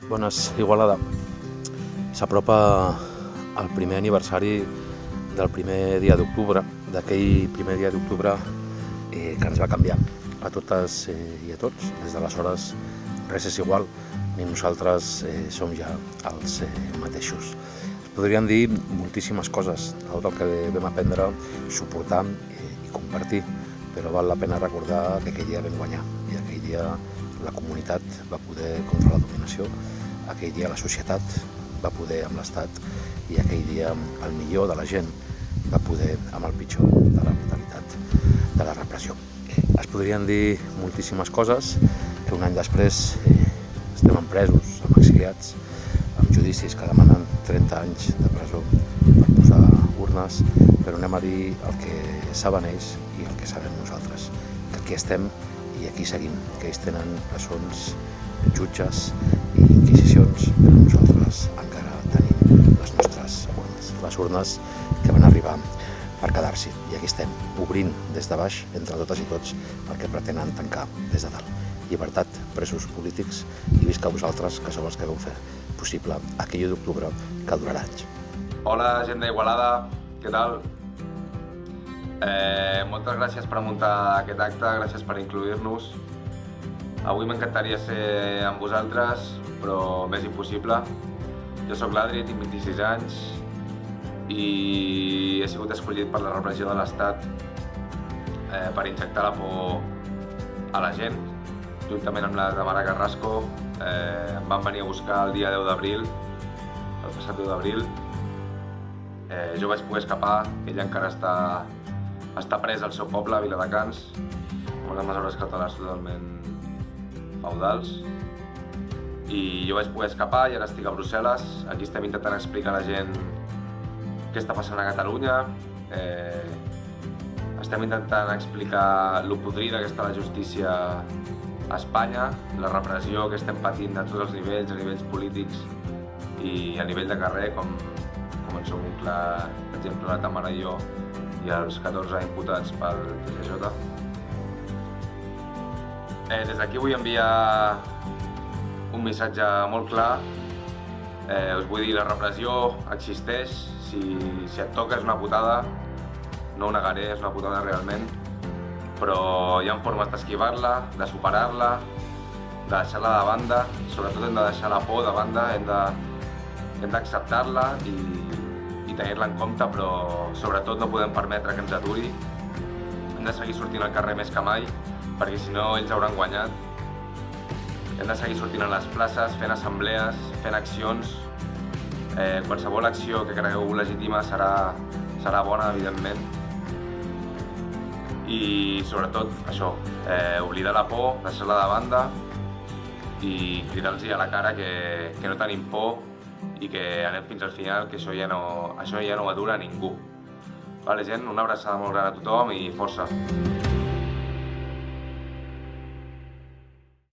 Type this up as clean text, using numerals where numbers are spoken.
Bones, Igualada. S'apropa el primer aniversari del primer dia d'octubre, d'aquell primer dia d'octubre que ens va canviar a totes i a tots. Des d'aleshores res és igual, ni nosaltres som ja els mateixos. Es podrien dir moltíssimes coses, tot el que vam aprendre, suportar i compartir, però val la pena recordar que aquell dia vam guanyar i aquell dia la comunitat va poder contra la dominació, aquell dia la societat va poder amb l'Estat i aquell dia el millor de la gent va poder amb el pitjor de la brutalitat de la repressió. Es podrien dir moltíssimes coses, que un any després estem empresos, amb exiliats, amb judicis que demanen 30 anys de presó per posar urnes, però anem a dir el que saben ells i el que sabem nosaltres, que aquí estem i aquí seguim, que ells tenen presons, jutges i inquisicions, però nosaltres encara tenim les nostres urnes, les urnes que van arribar per quedar-s'hi. I aquí estem, obrint des de baix, entre totes i tots, el que pretenen tancar des de dalt. Llibertat, presos polítics i visca vosaltres, que sou els que vau fer possible aquell 1 d'octubre que durarà anys. Hola, gent d'Igualada, què tal? Moltes gràcies per muntar aquest acte, gràcies per incluir-nos. Avui m'encantaria ser amb vosaltres, però m'és impossible. Jo sóc l'Adri, tinc 26 anys i he sigut escollit per la repressió de l'Estat per injectar la por a la gent. Juntament amb la Tamara Carrasco em van venir a buscar el dia 10 d'abril, el passat 10 d'abril. Jo vaig poder escapar, ella encara està presa al seu poble, a Viladecans, amb unes mesures cautelars totalment feudals. I jo vaig poder escapar i ara estic a Brussel·les. Aquí estem intentant explicar a la gent què està passant a Catalunya. Estem intentant explicar lo podrida que està la justícia a Espanya, la repressió que estem patint a tots els nivells, a nivells polítics i a nivell de carrer, com en som un clar exemple la Tamara i jo, i els 14 imputats pel TSJ. Des d'aquí vull enviar un missatge molt clar. Us vull dir, la repressió existeix, si et toca és una putada, no ho negaré, és una putada realment, però hi ha formes d'esquivar-la, de superar-la, de deixar-la de banda. Sobretot hem de deixar la por de banda, hem d'acceptar-la i tenir-la en compte, però sobretot no podem permetre que ens aturi. Hem de seguir sortint al carrer més que mai, perquè si no ells hauran guanyat. Hem de seguir sortint a les places, fent assemblees, fent accions. Qualsevol acció que cregueu legítima serà bona, evidentment. I sobretot això, oblidar la por, deixar-la de banda i cridar-los a la cara que no tenim por i que anem fins al final, que això ja no atura a ningú. Vale, gent, una abraçada molt gran a tothom i força!